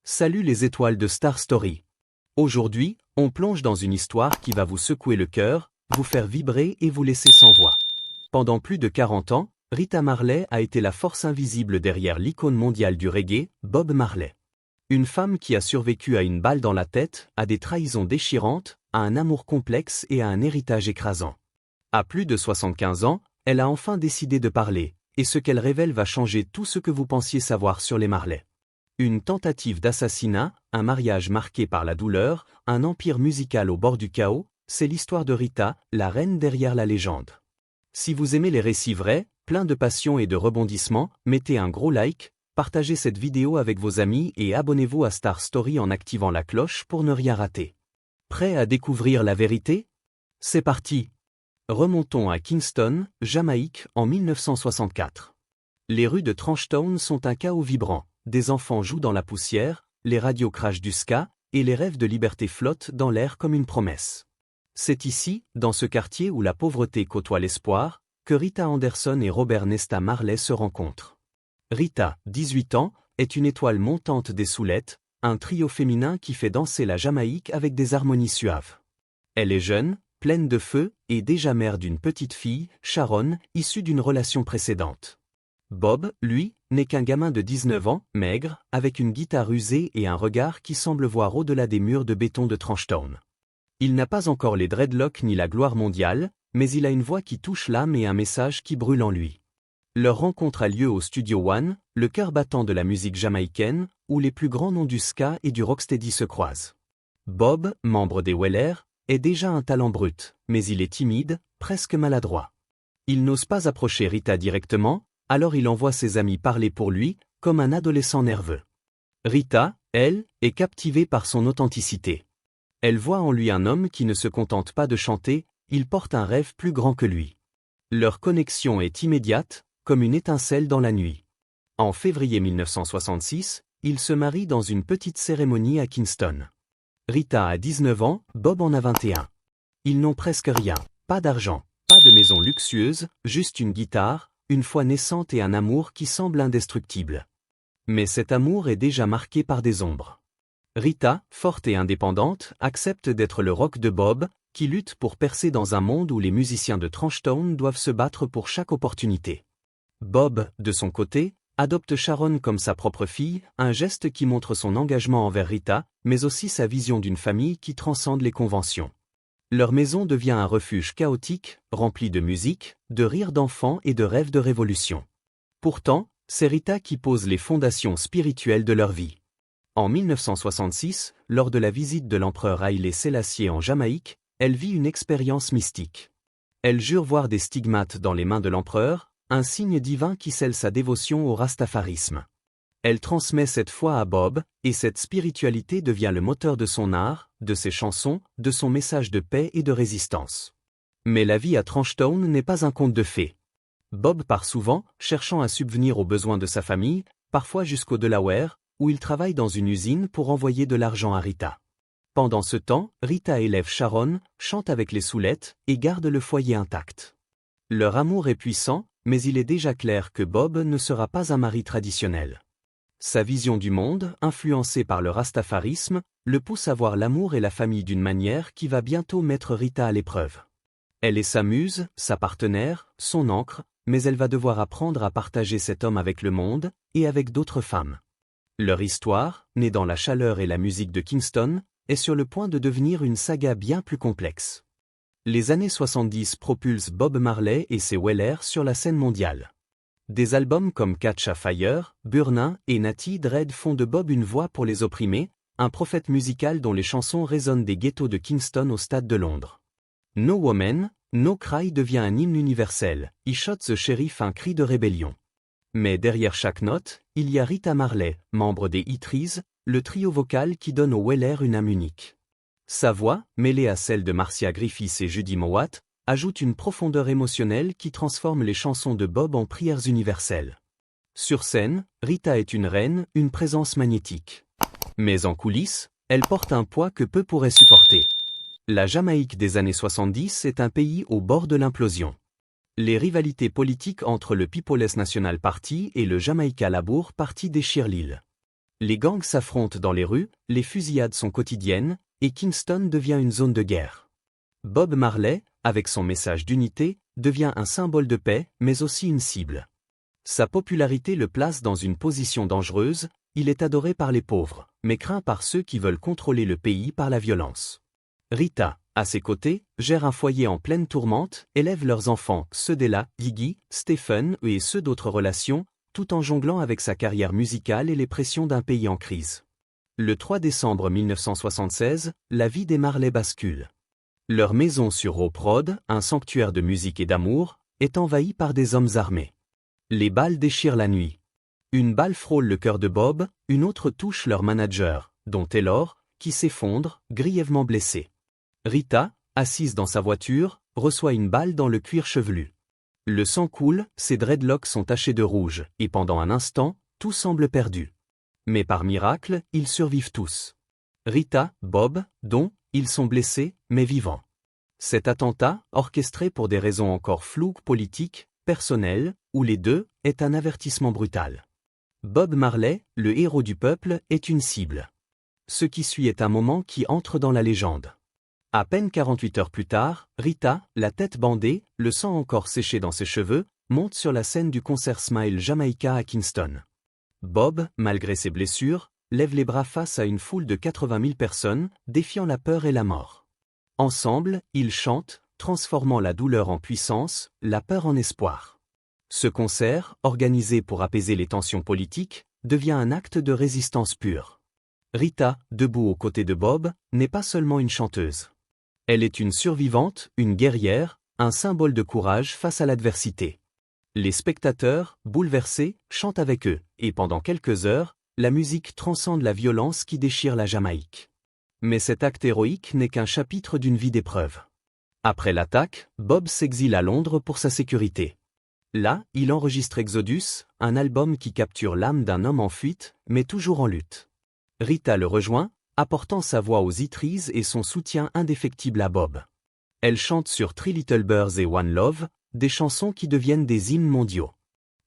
Salut les étoiles de Star Story. Aujourd'hui, on plonge dans une histoire qui va vous secouer le cœur, vous faire vibrer et vous laisser sans voix. Pendant plus de 40 ans, Rita Marley a été la force invisible derrière l'icône mondiale du reggae, Bob Marley. Une femme qui a survécu à une balle dans la tête, à des trahisons déchirantes, à un amour complexe et à un héritage écrasant. À plus de 75 ans, elle a enfin décidé de parler, et ce qu'elle révèle va changer tout ce que vous pensiez savoir sur les Marley. Une tentative d'assassinat, un mariage marqué par la douleur, un empire musical au bord du chaos, c'est l'histoire de Rita, la reine derrière la légende. Si vous aimez les récits vrais, pleins de passion et de rebondissements, mettez un gros like, partagez cette vidéo avec vos amis et abonnez-vous à Star Story en activant la cloche pour ne rien rater. Prêt à découvrir la vérité? C'est parti! Remontons à Kingston, Jamaïque, en 1964. Les rues de Trenchtown sont un chaos vibrant. Des enfants jouent dans la poussière, les radios crachent du ska, et les rêves de liberté flottent dans l'air comme une promesse. C'est ici, dans ce quartier où la pauvreté côtoie l'espoir, que Rita Anderson et Robert Nesta Marley se rencontrent. Rita, 18 ans, est une étoile montante des Soulettes, un trio féminin qui fait danser la Jamaïque avec des harmonies suaves. Elle est jeune, pleine de feu, et déjà mère d'une petite fille, Sharon, issue d'une relation précédente. Bob, lui, n'est qu'un gamin de 19 ans, maigre, avec une guitare usée et un regard qui semble voir au-delà des murs de béton de Trenchtown. Il n'a pas encore les dreadlocks ni la gloire mondiale, mais il a une voix qui touche l'âme et un message qui brûle en lui. Leur rencontre a lieu au Studio One, le cœur battant de la musique jamaïcaine, où les plus grands noms du ska et du rocksteady se croisent. Bob, membre des Wailers, est déjà un talent brut, mais il est timide, presque maladroit. Il n'ose pas approcher Rita directement, alors il envoie ses amis parler pour lui, comme un adolescent nerveux. Rita, elle, est captivée par son authenticité. Elle voit en lui un homme qui ne se contente pas de chanter, il porte un rêve plus grand que lui. Leur connexion est immédiate, comme une étincelle dans la nuit. En février 1966, ils se marient dans une petite cérémonie à Kingston. Rita a 19 ans, Bob en a 21. Ils n'ont presque rien, pas d'argent, pas de maison luxueuse, juste une guitare, une foi naissante et un amour qui semble indestructible. Mais cet amour est déjà marqué par des ombres. Rita, forte et indépendante, accepte d'être le rock de Bob, qui lutte pour percer dans un monde où les musiciens de Trenchtown doivent se battre pour chaque opportunité. Bob, de son côté, adopte Sharon comme sa propre fille, un geste qui montre son engagement envers Rita, mais aussi sa vision d'une famille qui transcende les conventions. Leur maison devient un refuge chaotique, rempli de musique, de rires d'enfants et de rêves de révolution. Pourtant, c'est Rita qui pose les fondations spirituelles de leur vie. En 1966, lors de la visite de l'empereur Haïlé Sélassié en Jamaïque, elle vit une expérience mystique. Elle jure voir des stigmates dans les mains de l'empereur, un signe divin qui scelle sa dévotion au rastafarisme. Elle transmet cette foi à Bob, et cette spiritualité devient le moteur de son art, de ses chansons, de son message de paix et de résistance. Mais la vie à Trenchtown n'est pas un conte de fées. Bob part souvent, cherchant à subvenir aux besoins de sa famille, parfois jusqu'au Delaware, où il travaille dans une usine pour envoyer de l'argent à Rita. Pendant ce temps, Rita élève Sharon, chante avec les Soulettes, et garde le foyer intact. Leur amour est puissant, mais il est déjà clair que Bob ne sera pas un mari traditionnel. Sa vision du monde, influencée par le rastafarisme, le pousse à voir l'amour et la famille d'une manière qui va bientôt mettre Rita à l'épreuve. Elle est sa muse, sa partenaire, son ancre, mais elle va devoir apprendre à partager cet homme avec le monde, et avec d'autres femmes. Leur histoire, née dans la chaleur et la musique de Kingston, est sur le point de devenir une saga bien plus complexe. Les années 70 propulsent Bob Marley et ses Wailers sur la scène mondiale. Des albums comme Catch a Fire, Burnin et Natty Dread font de Bob une voix pour les opprimés, un prophète musical dont les chansons résonnent des ghettos de Kingston au Stade de Londres. No Woman, No Cry devient un hymne universel, He Shot the Sheriff un cri de rébellion. Mais derrière chaque note, il y a Rita Marley, membre des E-Trees, le trio vocal qui donne aux Wailers une âme unique. Sa voix, mêlée à celle de Marcia Griffiths et Judy Mowatt, ajoute une profondeur émotionnelle qui transforme les chansons de Bob en prières universelles. Sur scène, Rita est une reine, une présence magnétique. Mais en coulisses, elle porte un poids que peu pourraient supporter. La Jamaïque des années 70 est un pays au bord de l'implosion. Les rivalités politiques entre le People's National Party et le Jamaica Labour Party déchirent l'île. Les gangs s'affrontent dans les rues, les fusillades sont quotidiennes, et Kingston devient une zone de guerre. Bob Marley, avec son message d'unité, devient un symbole de paix, mais aussi une cible. Sa popularité le place dans une position dangereuse, il est adoré par les pauvres, mais craint par ceux qui veulent contrôler le pays par la violence. Rita, à ses côtés, gère un foyer en pleine tourmente, élève leurs enfants, ceux d'Ella, Iggy, Stephen et ceux d'autres relations, tout en jonglant avec sa carrière musicale et les pressions d'un pays en crise. Le 3 décembre 1976, la vie des Marley bascule. Leur maison sur Rope Road, un sanctuaire de musique et d'amour, est envahie par des hommes armés. Les balles déchirent la nuit. Une balle frôle le cœur de Bob, une autre touche leur manager, dont Taylor, qui s'effondre, grièvement blessé. Rita, assise dans sa voiture, reçoit une balle dans le cuir chevelu. Le sang coule, ses dreadlocks sont tachés de rouge, et pendant un instant, tout semble perdu. Mais par miracle, ils survivent tous. Rita, Bob, Don, ils sont blessés, mais vivants. Cet attentat, orchestré pour des raisons encore floues, politiques, personnelles, ou les deux, est un avertissement brutal. Bob Marley, le héros du peuple, est une cible. Ce qui suit est un moment qui entre dans la légende. À peine 48 heures plus tard, Rita, la tête bandée, le sang encore séché dans ses cheveux, monte sur la scène du concert Smile Jamaica à Kingston. Bob, malgré ses blessures, lève les bras face à une foule de 80 000 personnes, défiant la peur et la mort. Ensemble, ils chantent, transformant la douleur en puissance, la peur en espoir. Ce concert, organisé pour apaiser les tensions politiques, devient un acte de résistance pure. Rita, debout aux côtés de Bob, n'est pas seulement une chanteuse. Elle est une survivante, une guerrière, un symbole de courage face à l'adversité. Les spectateurs, bouleversés, chantent avec eux, et pendant quelques heures, la musique transcende la violence qui déchire la Jamaïque. Mais cet acte héroïque n'est qu'un chapitre d'une vie d'épreuve. Après l'attaque, Bob s'exile à Londres pour sa sécurité. Là, il enregistre Exodus, un album qui capture l'âme d'un homme en fuite, mais toujours en lutte. Rita le rejoint, apportant sa voix aux Itries et son soutien indéfectible à Bob. Elle chante sur Three Little Birds et One Love, des chansons qui deviennent des hymnes mondiaux.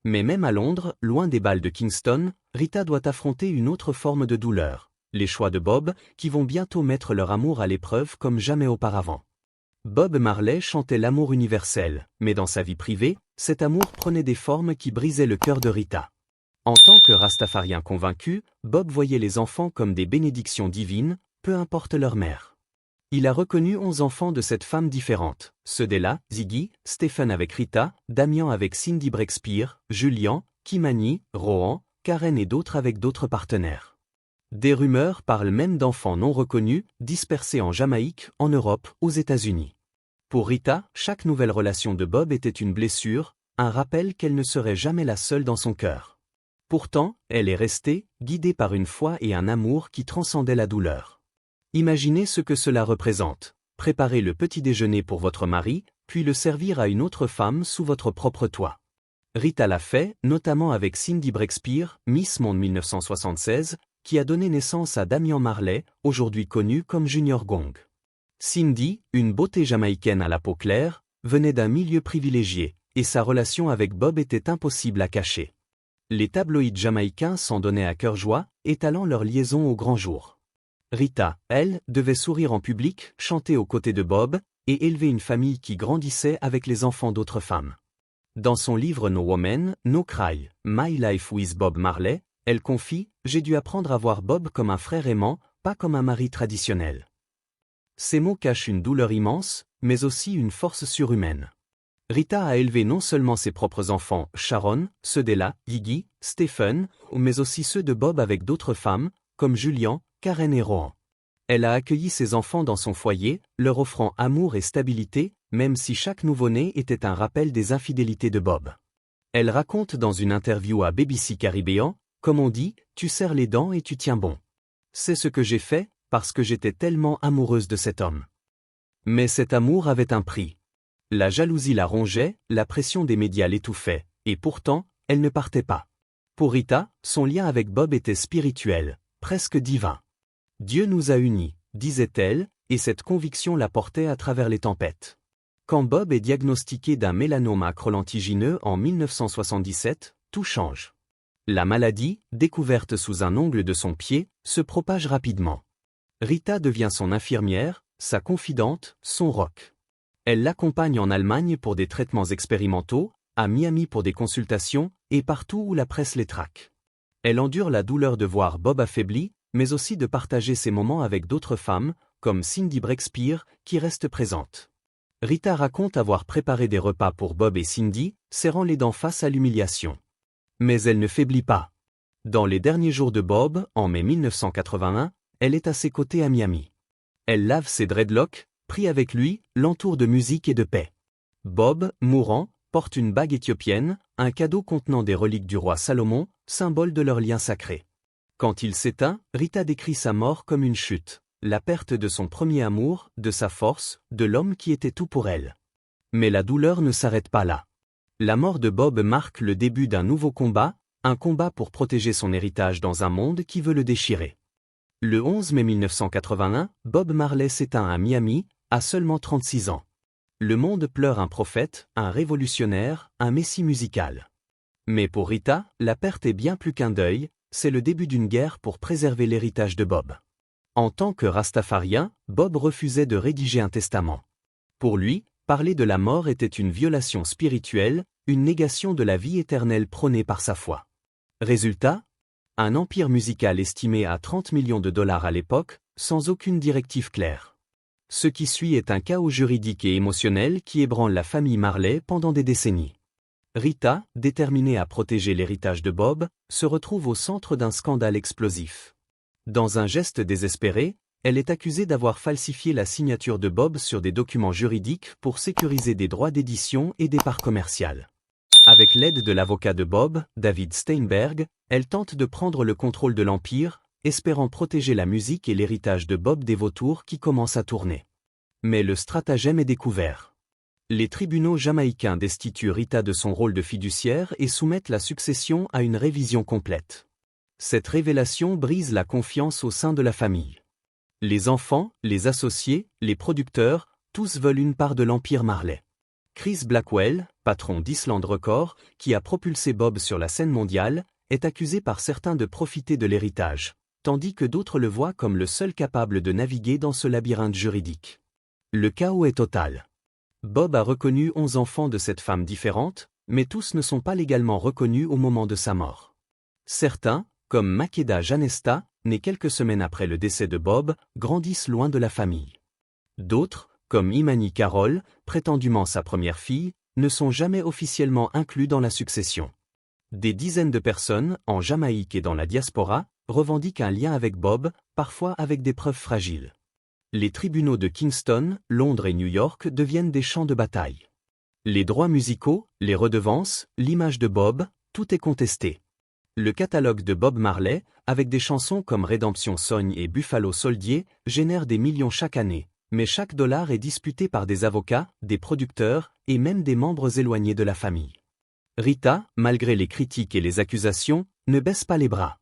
Mais même à Londres, loin des balles de Kingston, Rita doit affronter une autre forme de douleur, les choix de Bob, qui vont bientôt mettre leur amour à l'épreuve comme jamais auparavant. Bob Marley chantait l'amour universel, mais dans sa vie privée, cet amour prenait des formes qui brisaient le cœur de Rita. En tant que rastafarien convaincu, Bob voyait les enfants comme des bénédictions divines, peu importe leur mère. Il a reconnu 11 enfants de cette femme différente, ceux d'Ella, Ziggy, Stephen avec Rita, Damian avec Cindy Breakspear, Julian, Kimani, Rohan, Karen et d'autres avec d'autres partenaires. Des rumeurs parlent même d'enfants non reconnus, dispersés en Jamaïque, en Europe, aux États-Unis. Pour Rita, chaque nouvelle relation de Bob était une blessure, un rappel qu'elle ne serait jamais la seule dans son cœur. Pourtant, elle est restée, guidée par une foi et un amour qui transcendaient la douleur. Imaginez ce que cela représente. Préparez le petit déjeuner pour votre mari, puis le servir à une autre femme sous votre propre toit. Rita l'a fait, notamment avec Cindy Breakspear, Miss Monde 1976, qui a donné naissance à Damian Marley, aujourd'hui connu comme Junior Gong. Cindy, une beauté jamaïcaine à la peau claire, venait d'un milieu privilégié, et sa relation avec Bob était impossible à cacher. Les tabloïds jamaïcains s'en donnaient à cœur joie, étalant leur liaison au grand jour. Rita, elle, devait sourire en public, chanter aux côtés de Bob, et élever une famille qui grandissait avec les enfants d'autres femmes. Dans son livre No Woman, No Cry, My Life with Bob Marley, elle confie « J'ai dû apprendre à voir Bob comme un frère aimant, pas comme un mari traditionnel. » Ces mots cachent une douleur immense, mais aussi une force surhumaine. Rita a élevé non seulement ses propres enfants, Sharon, ceux d'Ella, Iggy, Stephen, mais aussi ceux de Bob avec d'autres femmes, comme Julian, Karen et Rohan. Elle a accueilli ses enfants dans son foyer, leur offrant amour et stabilité, même si chaque nouveau-né était un rappel des infidélités de Bob. Elle raconte dans une interview à BBC Caribbean, comme on dit, tu serres les dents et tu tiens bon. C'est ce que j'ai fait, parce que j'étais tellement amoureuse de cet homme. Mais cet amour avait un prix. La jalousie la rongeait, la pression des médias l'étouffait, et pourtant, elle ne partait pas. Pour Rita, son lien avec Bob était spirituel, presque divin. Dieu nous a unis, disait-elle, et cette conviction la portait à travers les tempêtes. Quand Bob est diagnostiqué d'un mélanome acrolentigineux en 1977, tout change. La maladie, découverte sous un ongle de son pied, se propage rapidement. Rita devient son infirmière, sa confidente, son rock. Elle l'accompagne en Allemagne pour des traitements expérimentaux, à Miami pour des consultations, et partout où la presse les traque. Elle endure la douleur de voir Bob affaibli, mais aussi de partager ses moments avec d'autres femmes, comme Cindy Breakspear, qui reste présente. Rita raconte avoir préparé des repas pour Bob et Cindy, serrant les dents face à l'humiliation. Mais elle ne faiblit pas. Dans les derniers jours de Bob, en mai 1981, elle est à ses côtés à Miami. Elle lave ses dreadlocks, prie avec lui, l'entoure de musique et de paix. Bob, mourant, porte une bague éthiopienne, un cadeau contenant des reliques du roi Salomon, symbole de leur lien sacré. Quand il s'éteint, Rita décrit sa mort comme une chute, la perte de son premier amour, de sa force, de l'homme qui était tout pour elle. Mais la douleur ne s'arrête pas là. La mort de Bob marque le début d'un nouveau combat, un combat pour protéger son héritage dans un monde qui veut le déchirer. Le 11 mai 1981, Bob Marley s'éteint à Miami, à seulement 36 ans. Le monde pleure un prophète, un révolutionnaire, un messie musical. Mais pour Rita, la perte est bien plus qu'un deuil, c'est le début d'une guerre pour préserver l'héritage de Bob. En tant que rastafarien, Bob refusait de rédiger un testament. Pour lui, parler de la mort était une violation spirituelle, une négation de la vie éternelle prônée par sa foi. Résultat ? Un empire musical estimé à 30 millions de dollars à l'époque, sans aucune directive claire. Ce qui suit est un chaos juridique et émotionnel qui ébranle la famille Marley pendant des décennies. Rita, déterminée à protéger l'héritage de Bob, se retrouve au centre d'un scandale explosif. Dans un geste désespéré, elle est accusée d'avoir falsifié la signature de Bob sur des documents juridiques pour sécuriser des droits d'édition et des parts commerciales. Avec l'aide de l'avocat de Bob, David Steinberg, elle tente de prendre le contrôle de l'empire, espérant protéger la musique et l'héritage de Bob des vautours qui commencent à tourner. Mais le stratagème est découvert. Les tribunaux jamaïcains destituent Rita de son rôle de fiduciaire et soumettent la succession à une révision complète. Cette révélation brise la confiance au sein de la famille. Les enfants, les associés, les producteurs, tous veulent une part de l'empire Marley. Chris Blackwell, patron d'Island Records, qui a propulsé Bob sur la scène mondiale, est accusé par certains de profiter de l'héritage, tandis que d'autres le voient comme le seul capable de naviguer dans ce labyrinthe juridique. Le chaos est total. Bob a reconnu 11 enfants de cette femme différente, mais tous ne sont pas légalement reconnus au moment de sa mort. Certains, comme Makeda Janesta, né quelques semaines après le décès de Bob, grandissent loin de la famille. D'autres, comme Imani Carroll, prétendument sa première fille, ne sont jamais officiellement inclus dans la succession. Des dizaines de personnes, en Jamaïque et dans la diaspora, revendiquent un lien avec Bob, parfois avec des preuves fragiles. Les tribunaux de Kingston, Londres et New York deviennent des champs de bataille. Les droits musicaux, les redevances, l'image de Bob, tout est contesté. Le catalogue de Bob Marley, avec des chansons comme Redemption Song et Buffalo Soldier, génère des millions chaque année, mais chaque dollar est disputé par des avocats, des producteurs, et même des membres éloignés de la famille. Rita, malgré les critiques et les accusations, ne baisse pas les bras.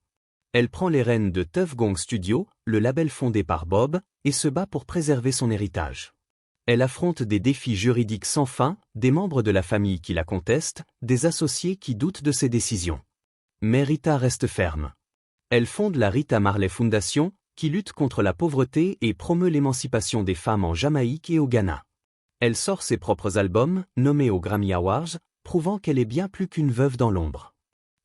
Elle prend les rênes de Tuff Gong Studio, le label fondé par Bob, et se bat pour préserver son héritage. Elle affronte des défis juridiques sans fin, des membres de la famille qui la contestent, des associés qui doutent de ses décisions. Mais Rita reste ferme. Elle fonde la Rita Marley Foundation, qui lutte contre la pauvreté et promeut l'émancipation des femmes en Jamaïque et au Ghana. Elle sort ses propres albums, nommés aux Grammy Awards, prouvant qu'elle est bien plus qu'une veuve dans l'ombre.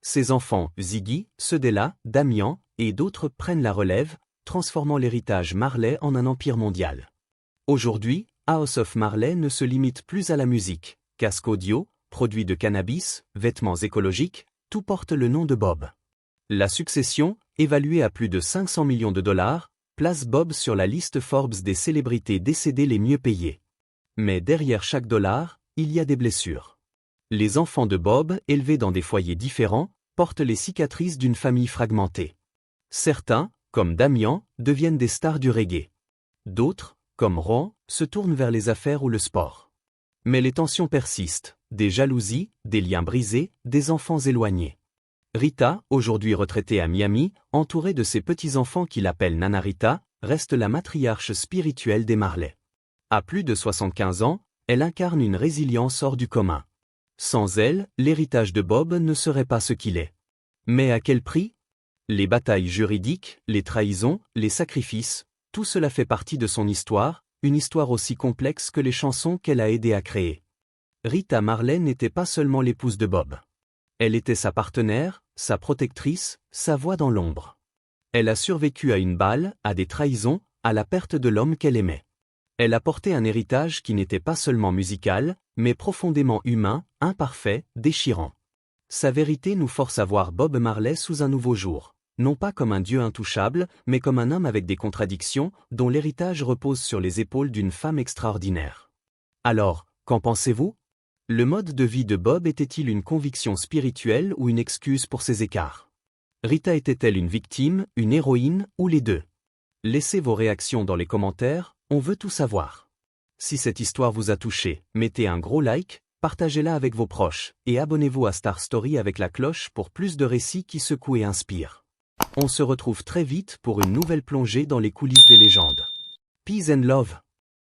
Ses enfants, Ziggy, Cedella, Damian, et d'autres prennent la relève, transformant l'héritage Marley en un empire mondial. Aujourd'hui, House of Marley ne se limite plus à la musique, casque audio, produits de cannabis, vêtements écologiques, tout porte le nom de Bob. La succession, évaluée à plus de 500 millions de dollars, place Bob sur la liste Forbes des célébrités décédées les mieux payées. Mais derrière chaque dollar, il y a des blessures. Les enfants de Bob, élevés dans des foyers différents, portent les cicatrices d'une famille fragmentée. Certains, comme Damian, deviennent des stars du reggae. D'autres, comme Ron, se tournent vers les affaires ou le sport. Mais les tensions persistent, des jalousies, des liens brisés, des enfants éloignés. Rita, aujourd'hui retraitée à Miami, entourée de ses petits-enfants qui l'appellent Nana Rita, reste la matriarche spirituelle des Marley. À plus de 75 ans, elle incarne une résilience hors du commun. Sans elle, l'héritage de Bob ne serait pas ce qu'il est. Mais à quel prix? Les batailles juridiques, les trahisons, les sacrifices, tout cela fait partie de son histoire, une histoire aussi complexe que les chansons qu'elle a aidé à créer. Rita Marley n'était pas seulement l'épouse de Bob. Elle était sa partenaire, sa protectrice, sa voix dans l'ombre. Elle a survécu à une balle, à des trahisons, à la perte de l'homme qu'elle aimait. Elle a porté un héritage qui n'était pas seulement musical, mais profondément humain, imparfait, déchirant. Sa vérité nous force à voir Bob Marley sous un nouveau jour, non pas comme un dieu intouchable, mais comme un homme avec des contradictions, dont l'héritage repose sur les épaules d'une femme extraordinaire. Alors, qu'en pensez-vous? Le mode de vie de Bob était-il une conviction spirituelle ou une excuse pour ses écarts? Rita était-elle une victime, une héroïne, ou les deux? Laissez vos réactions dans les commentaires, on veut tout savoir. Si cette histoire vous a touché, mettez un gros like, partagez-la avec vos proches, et abonnez-vous à Star Story avec la cloche pour plus de récits qui secouent et inspirent. On se retrouve très vite pour une nouvelle plongée dans les coulisses des légendes. Peace and love.